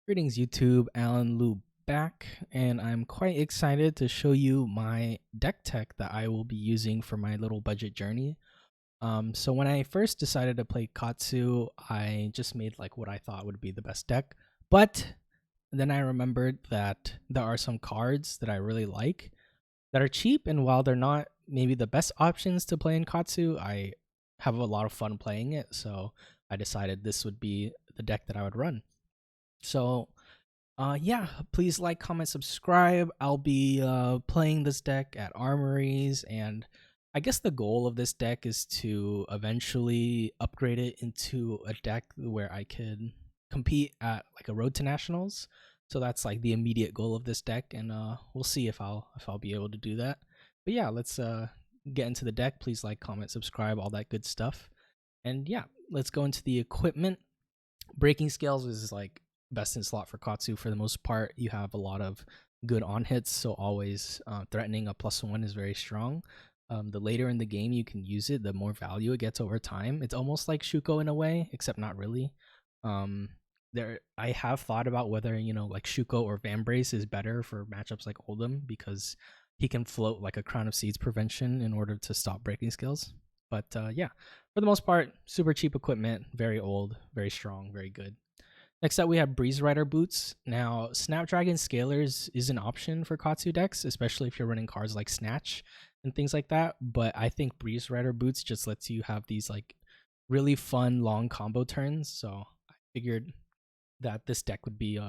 Greetings YouTube, Alan Liu back, and I'm quite excited to show you my deck tech that I will be using for my little budget journey. So when I first decided to play Katsu, I just made like what I thought would be the best deck, but then I remembered that there are some cards that I really like that are cheap, and while they're not maybe the best options to play in Katsu, I have a lot of fun playing it, so I decided this would be the deck that I would run. So yeah, please like, comment, subscribe. I'll be playing this deck at armories, and I guess the goal of this deck is to eventually upgrade it into a deck where I could compete at like a road to nationals. So that's like the immediate goal of this deck, and we'll see if I'll be able to do that. But yeah, let's get into the deck. Please like, comment, subscribe, all that good stuff. And yeah, let's go into the equipment. Breaking scales is like best in slot for Katsu for the most part. You have a lot of good on hits, so always threatening a +1 is very strong. The later in the game you can use it, the more value it gets over time. It's almost like Shuko in a way, except not really. I have thought about whether like Shuko or Vambrace is better for matchups like Oldhim because he can float like a Crown of Seeds prevention in order to stop breaking skills. But yeah, for the most part, super cheap equipment, very old, very strong, very good. Next up, we have Breeze Rider boots. Now, Snapdragon Scalers is an option for Katsu decks, especially if you're running cards like Snatch and things like that. But I think Breeze Rider boots just lets you have these like really fun long combo turns. So I figured that this deck would be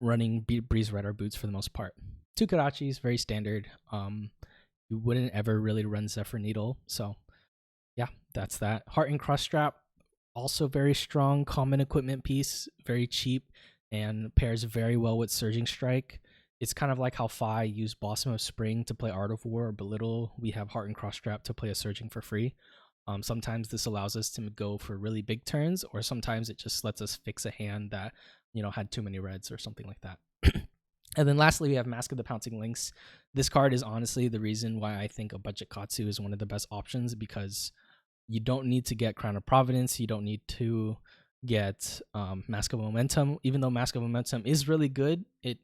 running Breeze Rider boots for the most part. Two Kadachis, very standard. You wouldn't ever really run Zephyr Needle. So yeah, that's that. Heart and Cross Strap, also very strong common equipment piece, very cheap, and pairs very well with Surging Strike. It's kind of like how Fi used Blossom of Spring to play Art of War or Belittle. We have Heart and Cross Strap to play a Surging for free. Sometimes this allows us to go for really big turns, or sometimes it just lets us fix a hand that had too many reds or something like that. And then lastly, we have Mask of the Pouncing Lynx. This card is honestly the reason why I think a budget Katsu is one of the best options, because you don't need to get Crown of Providence. You don't need to get Mask of Momentum, even though Mask of Momentum is really good. It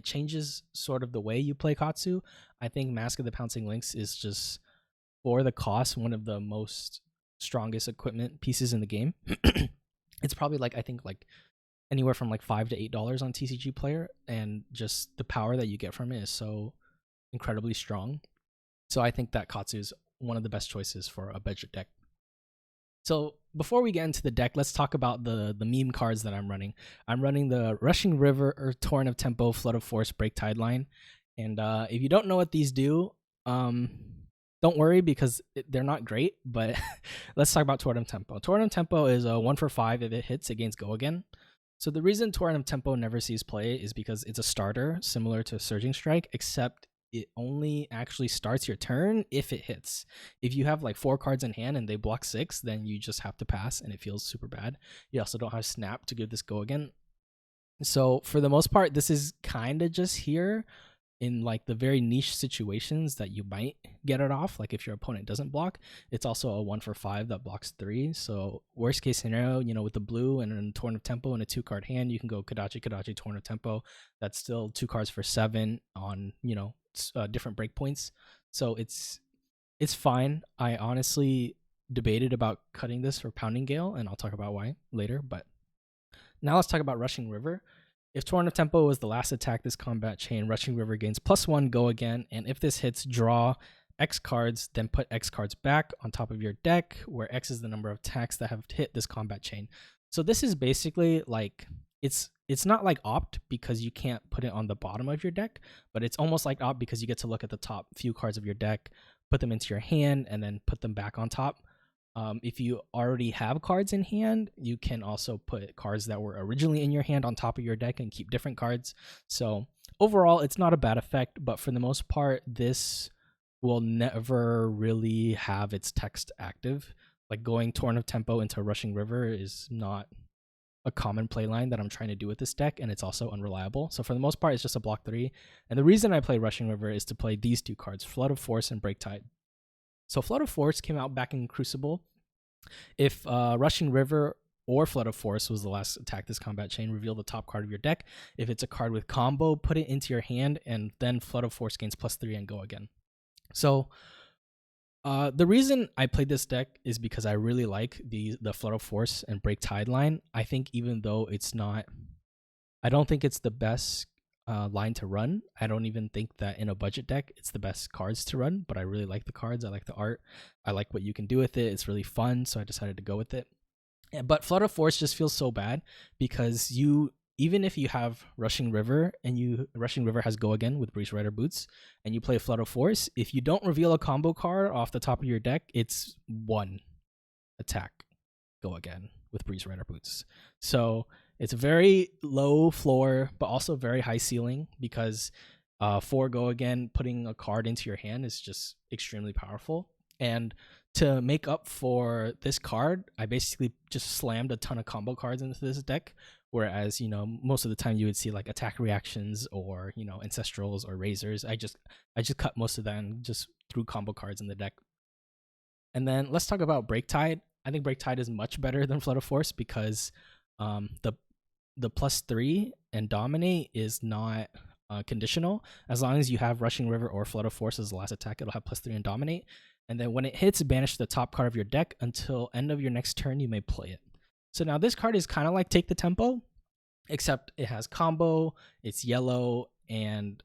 changes sort of the way you play Katsu. I think Mask of the Pouncing Lynx is just, for the cost, one of the most strongest equipment pieces in the game. It's probably like, I think like anywhere from like $5 to $8 on TCG Player, and just the power that you get from it is so incredibly strong. So I think that Katsu is one of the best choices for a budget deck. So before we get into the deck, let's talk about the meme cards that I'm running. I'm running the Rushing River or Torrent of Tempo, Flood of Force, Break Tide line. And if you don't know what these do, don't worry, because they're not great. But let's talk about Torrent of Tempo. Torrent of Tempo is a 1 for 5 if it hits against Go Again. So the reason Torrent of Tempo never sees play is because it's a starter similar to Surging Strike, except it only actually starts your turn if it hits. If you have like 4 cards in hand and they block 6, then you just have to pass, and it feels super bad. You also don't have Snap to give this Go Again. So for the most part, this is kind of just here in like the very niche situations that you might get it off. Like if your opponent doesn't block, it's also a 1 for 5 that blocks 3. So worst case scenario, with the blue and a Torrent of Tempo and a 2-card hand, you can go Kadachi, Torrent of Tempo. That's still 2 cards for 7 on, different breakpoints. So it's fine. I honestly debated about cutting this for Pounding Gale, and I'll talk about why later. But now let's talk about Rushing River. If Torrent of Tempo was the last attack this combat chain, Rushing River gains +1 Go Again, and if this hits, draw X cards, then put X cards back on top of your deck, where X is the number of attacks that have hit this combat chain. So this is basically like, it's not like Opt because you can't put it on the bottom of your deck, but it's almost like Opt because you get to look at the top few cards of your deck, put them into your hand, and then put them back on top. If you already have cards in hand, you can also put cards that were originally in your hand on top of your deck and keep different cards. So overall, it's not a bad effect, but for the most part, this will never really have its text active. Like going Torrent of Tempo into Rushing River is not a common play line that I'm trying to do with this deck, and it's also unreliable. So for the most part, it's just a block 3. And the reason I play Rushing River is to play these 2 cards, Flood of Force and Break Tide. So Flood of Force came out back in Crucible. If Rushing River or Flood of Force was the last attack this combat chain. Reveal the top card of your deck. If it's a card with combo, put it into your hand, and then Flood of Force gains +3 and go again. So the reason I played this deck is because I really like the Flood of Force and Break Tide line. I think even though it's not, I don't think it's the best line to run. I don't even think that in a budget deck it's the best cards to run, but I really like the cards. I like the art. I like what you can do with it. It's really fun, so I decided to go with it. But Flood of Force just feels so bad because even if you have Rushing River and Rushing River has Go Again with Breeze Rider Boots and you play Flood of Force, if you don't reveal a combo card off the top of your deck, it's 1 attack Go Again with Breeze Rider Boots. So it's a very low floor, but also very high ceiling because for Go Again, putting a card into your hand is just extremely powerful. And to make up for this card, I basically just slammed a ton of combo cards into this deck. Whereas, most of the time you would see like attack reactions or, ancestrals or razors. I just cut most of that and just threw combo cards in the deck. And then let's talk about Break Tide. I think Break Tide is much better than Flood of Force because the +3 and Dominate is not conditional. As long as you have Rushing River or Flood of Force as the last attack, it'll have +3 and Dominate. And then when it hits, banish the top card of your deck until end of your next turn. You may play it. So now this card is kind of like Take the Tempo, except it has combo, it's yellow, and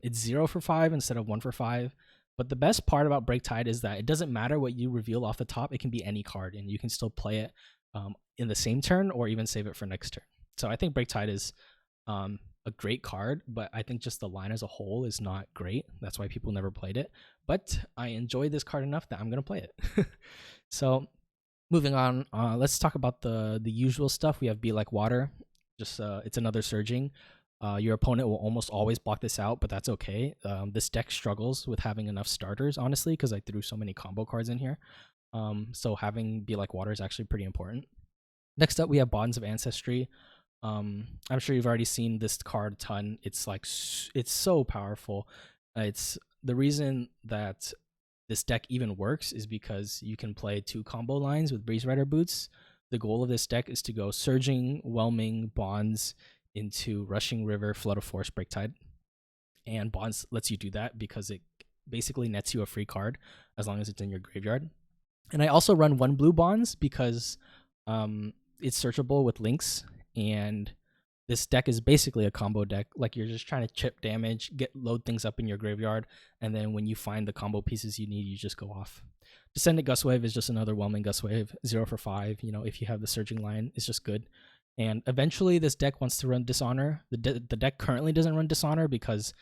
it's 0 for 5 instead of 1 for 5. But the best part about Break Tide is that it doesn't matter what you reveal off the top. It can be any card, and you can still play it in the same turn or even save it for next turn. So I think Break Tide is a great card, but I think just the line as a whole is not great. That's why people never played it. But I enjoy this card enough that I'm going to play it. So moving on, let's talk about the usual stuff. We have Be Like Water. Just it's another surging. Your opponent will almost always block this out, but that's okay. This deck struggles with having enough starters, honestly, because I threw so many combo cards in here. So having Be Like Water is actually pretty important. Next up, we have Bonds of Ancestry. I'm sure you've already seen this card a ton. It's so powerful. It's the reason that this deck even works is because you can play 2 combo lines with Breeze Rider Boots. The goal of this deck is to go Surging, Whelming, Bonds into Rushing River, Flood of Force, Break Tide. And Bonds lets you do that because it basically nets you a free card as long as it's in your graveyard. And I also run 1 blue Bonds because it's searchable with links, and this deck is basically a combo deck. Like, you're just trying to chip damage, load things up in your graveyard, and then when you find the combo pieces you need, you just go off. Descendant Gustwave is just another Whelming Gustwave, 0 for 5. If you have the Surging line, it's just good. And eventually this deck wants to run Dishonor. The deck currently doesn't run Dishonor because,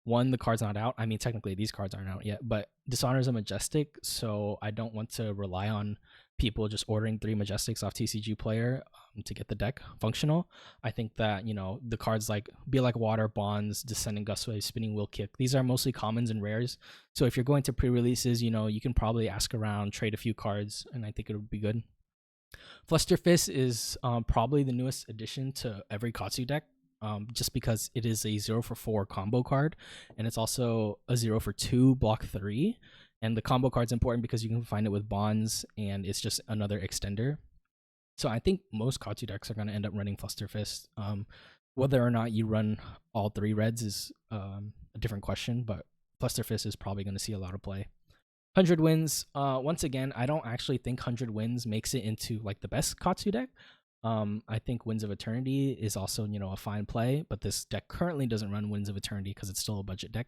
1, the card's not out. I mean, technically these cards aren't out yet, but Dishonor is a Majestic, so I don't want to rely on people just ordering 3 Majestics off TCG Player to get the deck functional. I think that, the cards like Be Like Water, Bonds, Descending Gustwave, Spinning Wheel Kick, these are mostly commons and rares. So if you're going to pre-releases, you can probably ask around, trade a few cards, and I think it would be good. Fluster Fist is probably the newest addition to every Katsu deck, just because it is a 0 for 4 combo card, and it's also a 0 for 2 block 3. And the combo card's important because you can find it with Bonds, and it's just another extender. So I think most Katsu decks are going to end up running Fluster Fist. Whether or not you run all 3 reds is a different question, but Fluster Fist is probably going to see a lot of play. 100 Winds. Once again, I don't actually think 100 Winds makes it into like the best Katsu deck. I think Winds of Eternity is also, a fine play, but this deck currently doesn't run Winds of Eternity because it's still a budget deck.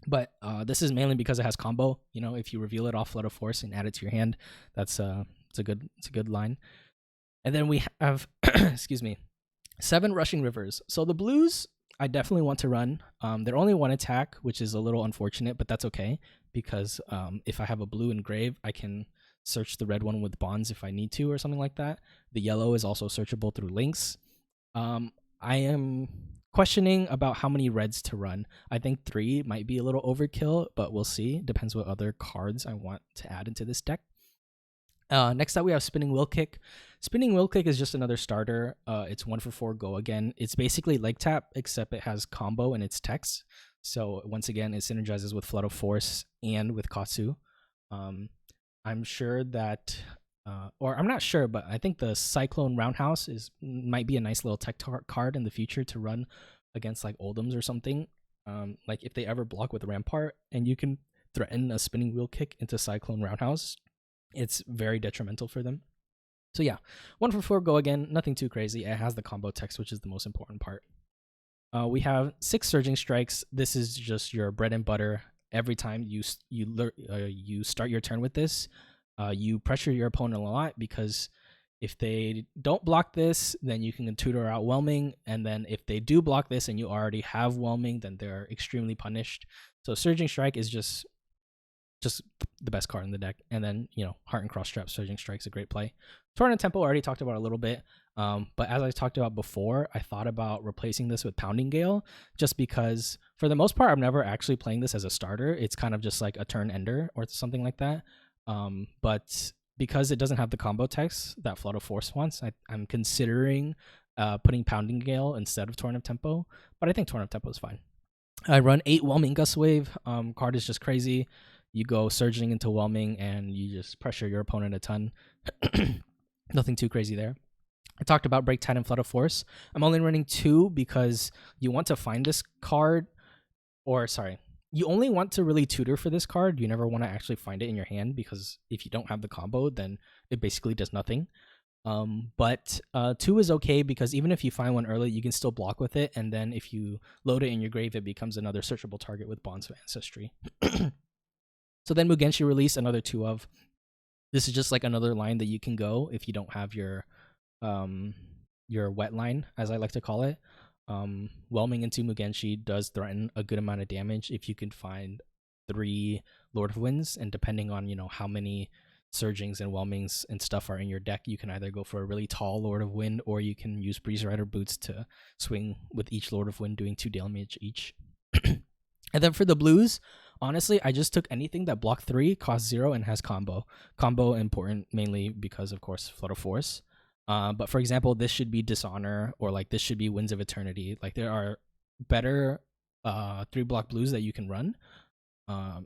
But this is mainly because it has combo. If you reveal it off Flood of Force and add it to your hand, it's a good line. And then we have, excuse me, 7 Rushing Rivers. So the blues, I definitely want to run. They're only 1 attack, which is a little unfortunate, but that's okay because if I have a blue engrave, I can search the red one with Bonds if I need to or something like that. The yellow is also searchable through links. I am questioning about how many reds to run. I think 3 might be a little overkill, but we'll see. Depends what other cards I want to add into this deck. Next up, we have Spinning Wheel Kick. Spinning Wheel Kick is just another starter. It's 1 for 4 Go Again. It's basically leg tap, except it has combo and it's text. So once again, it synergizes with Flood of Force and with Katsu. I'm sure that or I'm not sure, but I think the Cyclone Roundhouse might be a nice little tech card in the future to run against like Oldhams or something. Like if they ever block with Rampart and you can threaten a spinning wheel kick into Cyclone Roundhouse, it's very detrimental for them. So yeah, 1 for 4, go again. Nothing too crazy. It has the combo text, which is the most important part. We have 6 Surging Strikes. This is just your bread and butter. Every time you start your turn with this, you pressure your opponent a lot, because if they don't block this, then you can tutor out Whelming, and then if they do block this and you already have Whelming, then they're extremely punished. So Surging Strike is just the best card in the deck. And then, Heart and Cross Strap Surging Strike's a great play. Torrent and Tempo I already talked about a little bit, but as I talked about before, I thought about replacing this with Pounding Gale, just because for the most part I'm never actually playing this as a starter. It's kind of just like a turn ender or something like that. But because it doesn't have the combo text that Flood of Force wants, I'm considering putting Pounding Gale instead of Torrent of Tempo, but I think Torrent of Tempo is fine. I run 8 Whelming Gust Wave. Card is just crazy. You go surging into Whelming and you just pressure your opponent a ton. Nothing too crazy there. I talked about Break Tide and Flood of Force. I'm only running 2 because you want to find this card, you only want to really tutor for this card. You never want to actually find it in your hand, because if you don't have the combo, then it basically does nothing. But 2 is okay, because even if you find one early, you can still block with it, and then if you load it in your grave, it becomes another searchable target with Bonds of Ancestry. So then Mugenshi release another 2 of. This is just like another line that you can go if you don't have your wet line, as I like to call it. Whelming into Mugenshi does threaten a good amount of damage if you can find 3 Lord of Winds, and depending on how many Surgings and Whelmings and stuff are in your deck, you can either go for a really tall Lord of Wind, or you can use Breeze Rider Boots to swing with each Lord of Wind, doing 2 damage each. And then for the blues, honestly, I just took anything that block 3, costs 0, and has combo. Combo important mainly because, of course, Flood of Force. But for example, this should be Dishonor, or like this should be Winds of Eternity. Like there are better 3-block blues that you can run,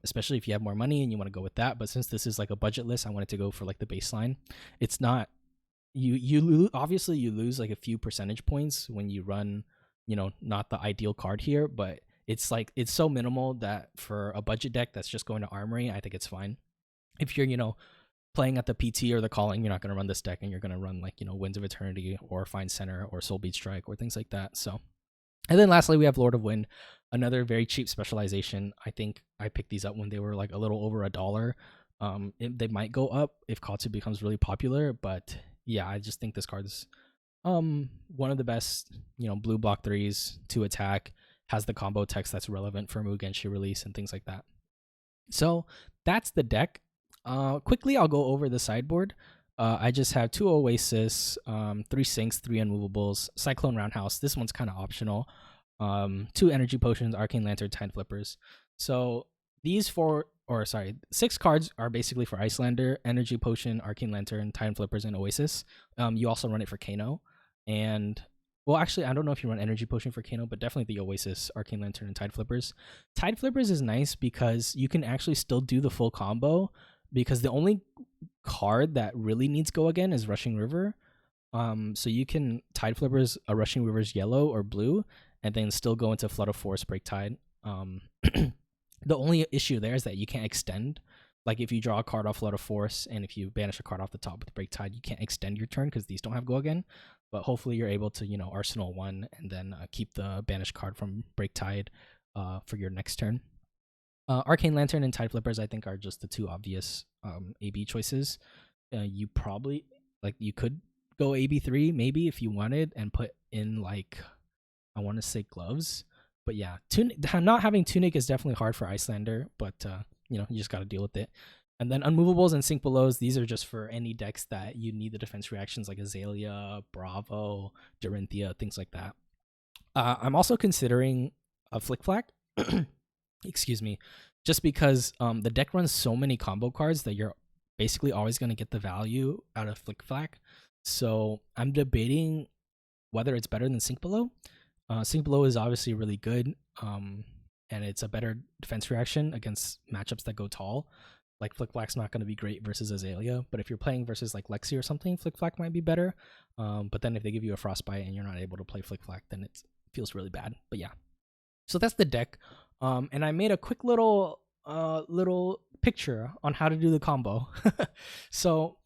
especially if you have more money and you want to go with that. But since this is like a budget list, I wanted to go for like the baseline. It's not you obviously you lose like a few percentage points when you run, not the ideal card here, but it's so minimal that for a budget deck that's just going to Armory, I think it's fine. If you're, playing at the PT or the Calling, you're not going to run this deck, and you're going to run like, Winds of Eternity or Find Center or Soul Beat Strike or things like that. So, and then lastly, we have Lord of Wind, another very cheap specialization. I think I picked these up when they were like a little over $1. They might go up if Katsu becomes really popular, but yeah, I just think this card is one of the best, blue block 3s to attack, has the combo text that's relevant for Mugenshi release and things like that. So that's the deck. Quickly, I'll go over the sideboard. I just have 2 Oasis, 3 Sinks, 3 Unmovables, Cyclone Roundhouse. This one's kind of optional. 2 Energy Potions, Arcane Lantern, Tide Flippers. So these 6 cards are basically for Icelander: Energy Potion, Arcane Lantern, Tide Flippers, and Oasis. You also run it for Kano. And well, actually, I don't know if you run Energy Potion for Kano, but definitely the Oasis, Arcane Lantern, and Tide Flippers. Tide Flippers is nice because you can actually still do the full combo, because the only card that really needs go again is Rushing River. So you can Tide Flippers a Rushing River's yellow or blue, and then still go into Flood of Force, Break Tide. The only issue there is that you can't extend. Like if you draw a card off Flood of Force, and if you banish a card off the top with Break Tide, you can't extend your turn because these don't have go again. But hopefully you're able to, Arsenal 1 and then keep the banished card from Break Tide for your next turn. Arcane Lantern and Tide Flippers, I think, are just the 2 obvious AB choices. You probably, you could go AB3 maybe if you wanted and put in, I want to say Gloves. But yeah, not having Tunic is definitely hard for Icelander, but, you just got to deal with it. And then Unmovables and Sink Belows, these are just for any decks that you need the defense reactions, like Azalea, Bravo, Dorinthia, things like that. I'm also considering a Flick Flack. Excuse me. Just because the deck runs so many combo cards that you're basically always going to get the value out of Flick Flack. So I'm debating whether it's better than Sink Below. Sink Below is obviously really good, and it's a better defense reaction against matchups that go tall. Like Flick Flack's not going to be great versus Azalea, but if you're playing versus like Lexi or something, Flick Flack might be better. But then if they give you a Frostbite and you're not able to play Flick Flack, then it feels really bad. But yeah, so that's the deck. And I made a quick little picture on how to do the combo. So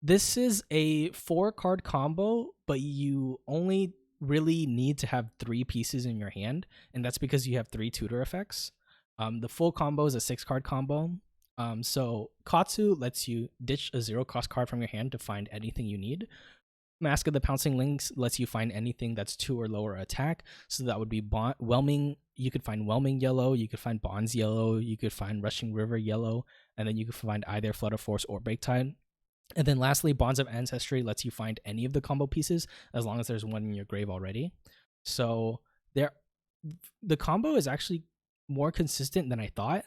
this is a 4-card combo, but you only really need to have 3 pieces in your hand, and that's because you have 3 tutor effects. The full combo is a 6-card combo. So Katsu lets you ditch a 0-cost card from your hand to find anything you need. Mask of the Pouncing Lynx lets you find anything that's 2 or lower attack. So that would be Whelming. You could find Whelming yellow. You could find Bonds yellow. You could find Rushing River yellow. And then you could find either Flood of Force or Break Tide. And then lastly, Bonds of Ancestry lets you find any of the combo pieces as long as there's one in your grave already. So the combo is actually more consistent than I thought.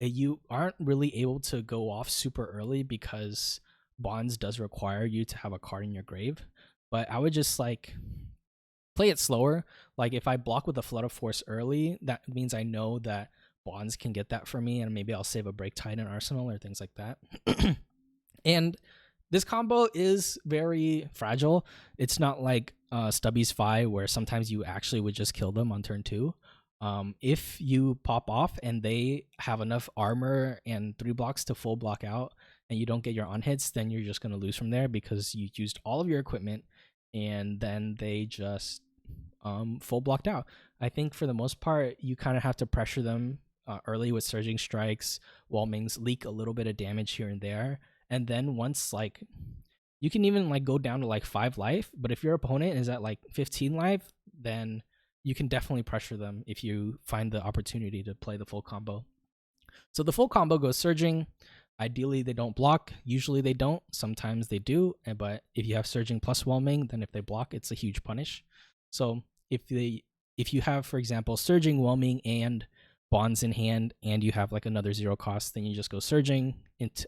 You aren't really able to go off super early because Bonds does require you to have a card in your grave. But I would just like play it slower. Like if I block with a Flood of Force early, that means I know that Bonds can get that for me, and maybe I'll save a Break Tide in Arsenal or things like that. And this combo is very fragile. It's not like Stubby's Fi, where sometimes you actually would just kill them on turn 2. If you pop off and they have enough armor and 3 blocks to full block out and you don't get your on hits, then you're just going to lose from there because you used all of your equipment and then they just full blocked out. I think for the most part, you kind of have to pressure them early with Surging Strikes, Whelmings, leak a little bit of damage here and there. And then once like you can even like go down to like 5 life, but if your opponent is at like 15 life, then you can definitely pressure them if you find the opportunity to play the full combo. So the full combo goes Surging. Ideally, they don't block. Usually they don't. Sometimes they do. But if you have Surging plus Whelming, then if they block, it's a huge punish. So if you have, for example, Surging, Whelming, and Bonds in hand, and you have like another 0 cost, then you just go Surging.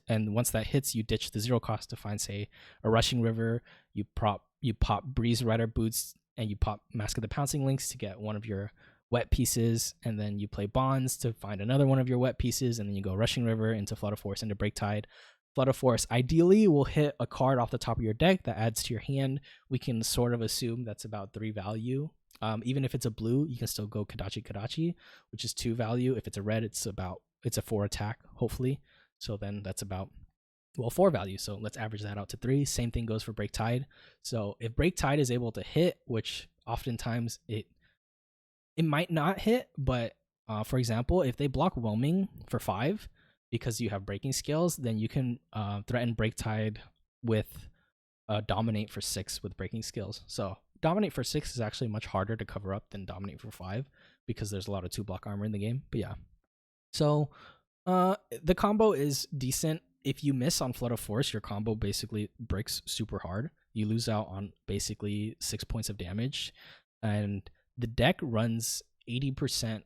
And once that hits, you ditch the 0 cost to find, say, a Rushing River. You pop Breeze Rider Boots, and you pop Mask of the Pouncing Lynx to get one of your wet pieces, and then you play Bonds to find another one of your wet pieces, and then you go Rushing River into Flood of Force into Break Tide. Flood of Force ideally will hit a card off the top of your deck that adds to your hand. We can sort of assume that's about 3 value. Even if it's a blue, you can still go Kadachi, which is 2 value. If it's a red, it's a 4 attack, hopefully. So then that's about 4 value. So let's average that out to 3. Same thing goes for Break Tide. So if Break Tide is able to hit, which oftentimes it might not hit, but for example, if they block Whelming for 5 because you have breaking skills, then you can threaten Break Tide with Dominate for 6 with breaking skills. So Dominate for 6 is actually much harder to cover up than Dominate for 5 because there's a lot of 2 block armor in the game. But yeah, so the combo is decent. If you miss on Flood of Force, your combo basically breaks super hard. You lose out on basically 6 points of damage, and the deck runs 80%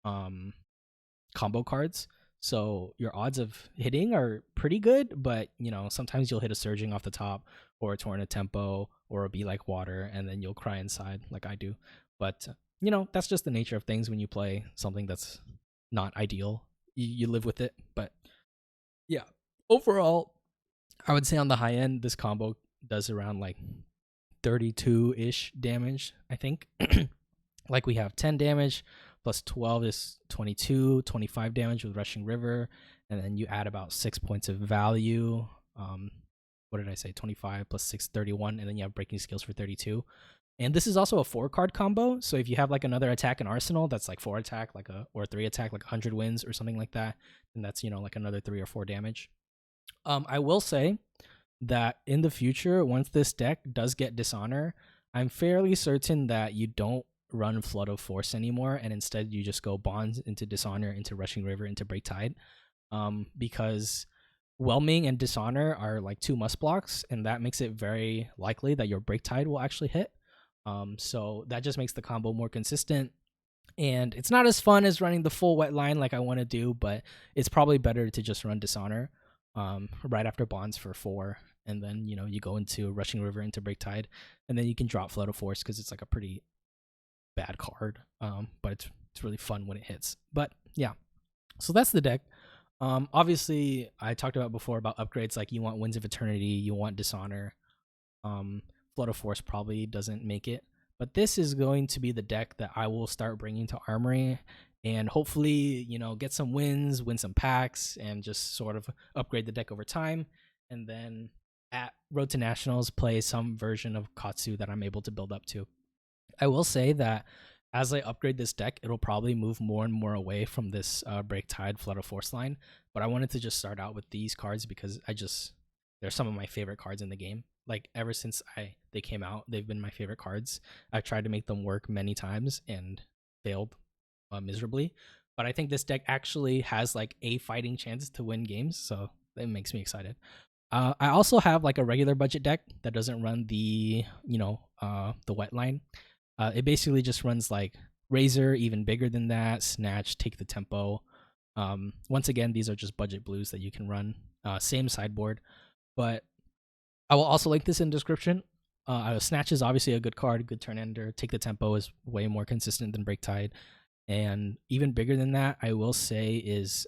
combo cards. So your odds of hitting are pretty good, but sometimes you'll hit a Surging off the top, or a Torrent of Tempo, or a Be Like Water, and then you'll cry inside like I do. But that's just the nature of things when you play something that's not ideal. You live with it. But yeah, overall, I would say on the high end, this combo does around like 32-ish damage, I think. Like we have 10 damage plus 12 is 22, 25 damage with Rushing River, and then you add about 6 points of value. What did I say? 25 plus 6, 31, and then you have breaking skills for 32. And this is also a 4-card combo, so if you have like another attack in Arsenal that's like 4 attack, or 3 attack, like 100 wins or something like that, then that's like another 3 or 4 damage. I will say that in the future, once this deck does get Dishonor, I'm fairly certain that you don't run Flood of Force anymore, and instead you just go Bonds into Dishonor, into Rushing River, into Break Tide, because Whelming and Dishonor are like 2 must blocks, and that makes it very likely that your Break Tide will actually hit. So that just makes the combo more consistent, and it's not as fun as running the full wet line like I want to do, but it's probably better to just run Dishonor right after Bonds for 4, and then you go into Rushing River, into Break Tide, and then you can drop Flood of Force because it's like a pretty bad card, but it's really fun when it hits. But yeah, so that's the deck. Obviously, I talked about before about upgrades, like you want Winds of Eternity, you want Dishonor. Flood of Force probably doesn't make it, but this is going to be the deck that I will start bringing to Armory, and hopefully, get some wins, win some packs, and just sort of upgrade the deck over time. And then at Road to Nationals, play some version of Katsu that I'm able to build up to. I will say that as I upgrade this deck, it'll probably move more and more away from this Break Tide Flood of Force line. But I wanted to just start out with these cards because they're some of my favorite cards in the game. Like ever since they came out, they've been my favorite cards. I've tried to make them work many times and failed miserably. But I think this deck actually has like a fighting chance to win games, so that makes me excited. I also have like a regular budget deck that doesn't run the the wet line. It basically just runs like Razor, even bigger than that, Snatch, Take the Tempo. Once again, these are just budget blues that you can run. Same sideboard, but I will also link this in the description. Snatch is obviously a good card, good turn ender. Take the Tempo is way more consistent than Break Tide. And even bigger than that, I will say, is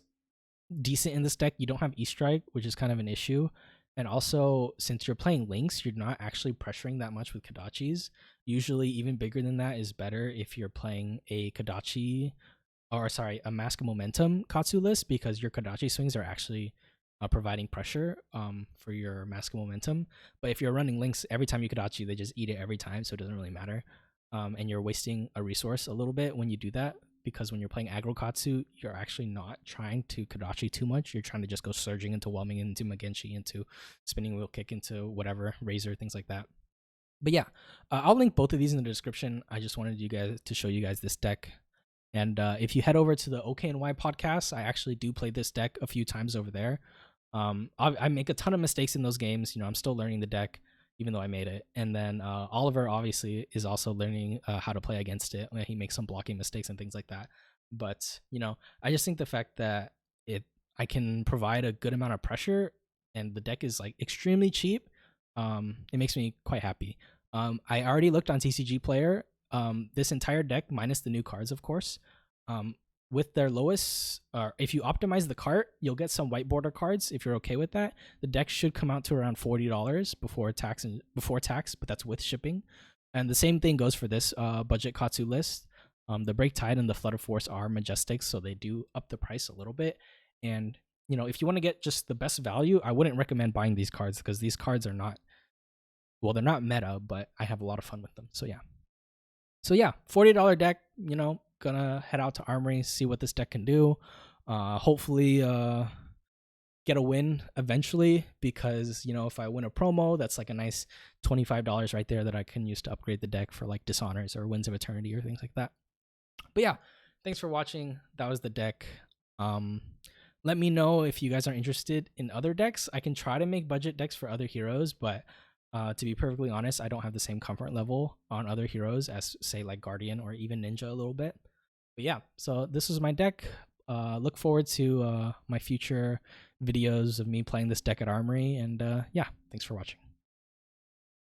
decent in this deck. You don't have E-Strike, which is kind of an issue. And also, since you're playing Links, you're not actually pressuring that much with Kodachis. Usually, even bigger than that is better if you're playing a a Mask of Momentum Katsu list, because your Kodachi swings are actually providing pressure for your Mask of Momentum. But if you're running Links, every time you Kodachi, they just eat it every time, so it doesn't really matter. And you're wasting a resource a little bit when you do that, because when you're playing aggro Katsu, you're actually not trying to Kodachi too much. You're trying to just go surging into Whelming, into Mugenshi, into Spinning Wheel Kick, into whatever, Razor, things like that. But yeah, I'll link both of these in the description. I just wanted you guys to show you guys this deck. And if you head over to the OKNY podcast, I actually do play this deck a few times over there. I make a ton of mistakes in those games. I'm still learning the deck, even though I made it. And then Oliver obviously is also learning how to play against it. He makes some blocking mistakes and things like that. But I just think the fact that I can provide a good amount of pressure, and the deck is like extremely cheap. It makes me quite happy. I already looked on TCG Player. This entire deck, minus the new cards, of course, with their lowest, if you optimize the cart, you'll get some white border cards. If you're okay with that, the deck should come out to around $40 before tax, but that's with shipping. And the same thing goes for this budget Katsu list. The Break Tide and the Flood of Force are majestic, so they do up the price a little bit. And if you want to get just the best value, I wouldn't recommend buying these cards, because these cards are not, well, they're not meta, but I have a lot of fun with them. So yeah, $40 deck. Gonna head out to Armory, see what this deck can do. Hopefully get a win eventually, because if I win a promo, that's like a nice $25 right there that I can use to upgrade the deck for like Dishonors or Winds of Eternity or things like that. But yeah, thanks for watching. That was the deck. Let me know if you guys are interested in other decks. I can try to make budget decks for other heroes, but to be perfectly honest, I don't have the same comfort level on other heroes as, say, like Guardian or even Ninja a little bit. But yeah, so this was my deck. Look forward to my future videos of me playing this deck at Armory. And yeah, thanks for watching.